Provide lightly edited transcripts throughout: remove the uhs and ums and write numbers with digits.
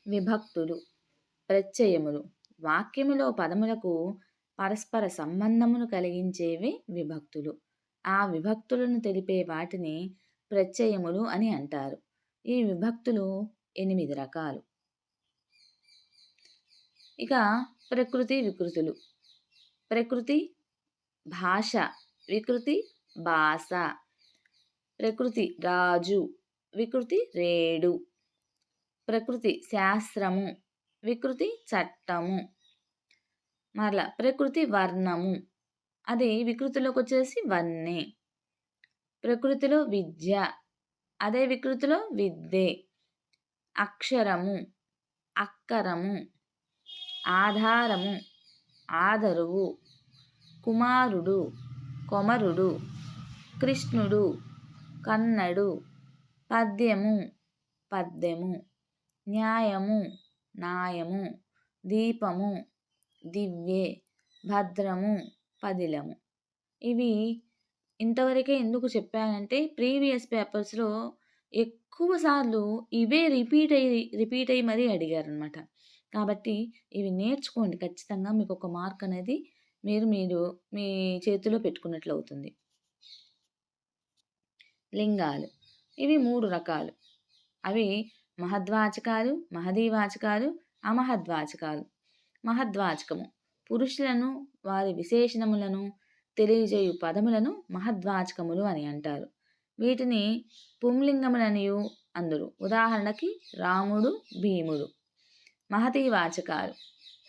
విభక్తులు, ప్రత్యయములు. వాక్యములో పదములకు పరస్పర సంబంధమును కలిగించేవి విభక్తులు. ఆ విభక్తులను తెలిపే వాటిని ప్రత్యయములు అని అంటారు. ఈ విభక్తులు 8 రకాలు. ఇక ప్రకృతి వికృతులు. ప్రకృతి భాష, వికృతి భాష. ప్రకృతి రాజు, వికృతి రేడు. ప్రకృతి శాస్త్రము, వికృతి చట్టము. మరలా ప్రకృతి వర్ణము, అది వికృతిలోకి వచ్చేసి వన్నె. ప్రకృతిలో విద్య, అదే వికృతిలో విద్యే. అక్షరము, అక్కరము. ఆధారము, ఆదరువు. కుమారుడు, కొమరుడు. కృష్ణుడు, కన్నడు. పద్యము, పద్యము. న్యాయము, న్యాయము. దీపము, దివ్యే. భద్రము, పదిలము. ఇవి ఇంతవరకే ఎందుకు చెప్పానంటే ప్రీవియస్ పేపర్స్లో ఎక్కువ సార్లు ఇవే రిపీట్ అయ్యి మరీ అడిగారనమాట. కాబట్టి ఇవి నేర్చుకోండి ఖచ్చితంగా. మీకు ఒక మార్క్ అనేది మీరు మీ చేతిలో పెట్టుకున్నట్లు అవుతుంది. లింగాలు, ఇవి 3 రకాలు. అవి మహద్వాచకాలు, మహదీవాచకాలు, అమహద్వాచకాలు. మహద్వాచకము పురుషులను వారి విశేషణములను తెలియజేయు పదములను మహద్వాచకములు అని అంటారు. వీటిని పుంలింగములనియు అందరు. ఉదాహరణకి రాముడు, భీముడు. మహతీవాచకాలు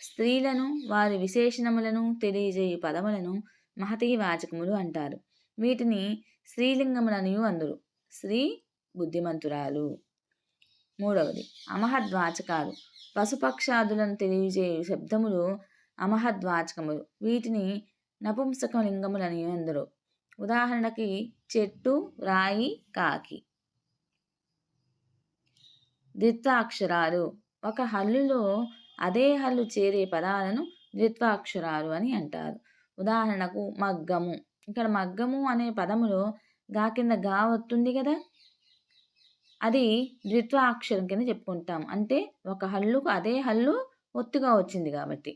స్త్రీలను వారి విశేషణములను తెలియజేయు పదములను మహతీవాచకములు అంటారు. వీటిని స్త్రీలింగములనియు అందరు. స్త్రీ బుద్ధిమంతురాలు. మూడవది అమహద్వాచకాలు పశుపక్షాదులను తెలియజేయు శబ్దములు అమహద్వాచకములు. వీటిని నపుంసకలింగములని అందరు. ఉదాహరణకి చెట్టు, రాయి, కాకి. ద్విత్వాక్షరాలు ఒక హల్లులో అదే హల్లు చేరే పదాలను ద్విత్వాక్షరాలు అని అంటారు. ఉదాహరణకు మగ్గము. ఇక్కడ మగ్గము అనే పదములో గా కింద గా వస్తుంది కదా, అది ద్విత్వాక్షరం కింద చెప్పుకుంటాం. అంటే ఒక హల్లుకు అదే హల్లు ఒత్తుగా వచ్చింది కాబట్టి.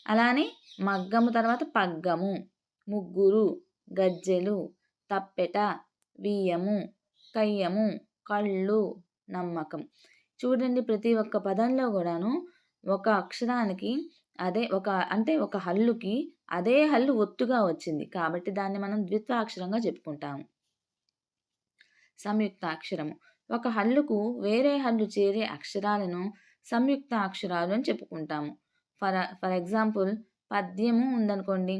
అలానే మగ్గము తర్వాత పగ్గము. ముగ్గురు, గజ్జెలు, తప్పెట, బియ్యము, కయ్యము, కళ్ళు, నమ్మకం. చూడండి, ప్రతి ఒక్క పదంలో కూడాను ఒక అక్షరానికి ఒక హల్లుకి అదే హల్లు ఒత్తుగా వచ్చింది కాబట్టి దాన్ని మనం ద్విత్వాక్షరంగా చెప్పుకుంటాము. సంయుక్తాక్షరము ఒక హల్లుకు వేరే హల్లు చేరే అక్షరాలను సంయుక్తాక్షరాలు అని చెప్పుకుంటాము. ఫర్ ఎగ్జాంపుల్ పద్యము ఉందనుకోండి,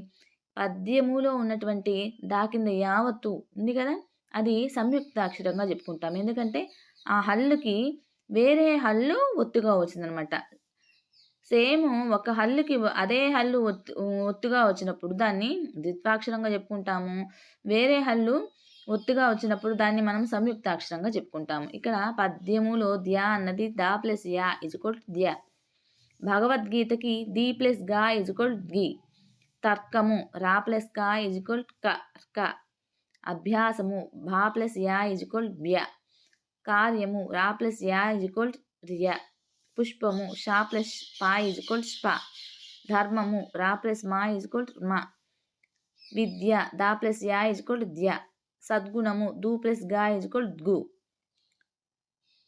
పద్యములో ఉన్నటువంటి దా కింద యావత్తు ఉంది కదా, అది సంయుక్తాక్షరంగా చెప్పుకుంటాం. ఎందుకంటే ఆ హల్లుకి వేరే హల్లు ఒత్తుగా వచ్చిందనమాట. సేమ్ ఒక హల్లుకి అదే హల్లు ఒత్తుగా వచ్చినప్పుడు దాన్ని ద్విత్వాక్షరంగా చెప్పుకుంటాము. వేరే హల్లు ఒత్తుగా వచ్చినప్పుడు దాన్ని మనం సంయుక్తాక్షరంగా చెప్పుకుంటాము. ఇక్కడ పద్యములో ధ్యా అన్నది దా ప్లస్ యా ఇజ్ఈక్వల్ ధ్య. భగవద్గీతకి ది ప్లస్ గా ఇజ్ఈక్వల్ గి. తర్కము రా ప్లస్ కా ఇజ్ఈక్వల్ క. అభ్యాసము భా ప్లస్ యా ఇజ్ఈక్వల్ వ్య. కార్యము రా ప్లస్ యా ఇజ్ఈక్వల్ ర్య. పుష్పము షా ప్లస్ పా ఇజ్ఈక్వల్ స్ప. ధర్మము రా ప్లస్ మా ఇజ్ఈక్వల్ మ. విద్య దా ప్లస్ యా ఇజ్ఈక్వల్ ద్య. సద్గుణము దు ప్లస్ గా ఇజ్ఈక్వల్ గు.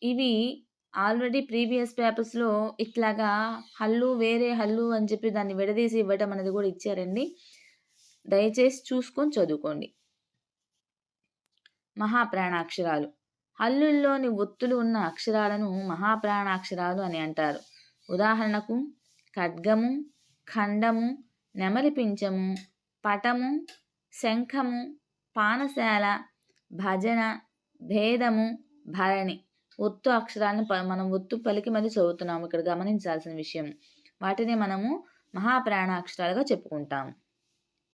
ఇవి ఆల్రెడీ ప్రీవియస్ పేపర్స్లో ఇట్లాగా హల్లు వేరే హల్లు అని చెప్పి దాన్ని విడదీసి ఇవ్వటం అనేది కూడా ఇచ్చారండి. దయచేసి చూసుకొని చదువుకోండి. మహాప్రాణాక్షరాలు హల్లుల్లోని ఒత్తులు ఉన్న అక్షరాలను మహాప్రాణాక్షరాలు అని అంటారు. ఉదాహరణకు ఖడ్గము, ఖండము, నెమలి పించము, పటము, శంఖము, పానశాల, భజన, భేదము, భరణి. ఒత్తు అక్షరాలను మనం ఒత్తు పలికి మరి చదువుతున్నాము. ఇక్కడ గమనించాల్సిన విషయం, వాటిని మనము మహాప్రాణాక్షరాలుగా చెప్పుకుంటాము.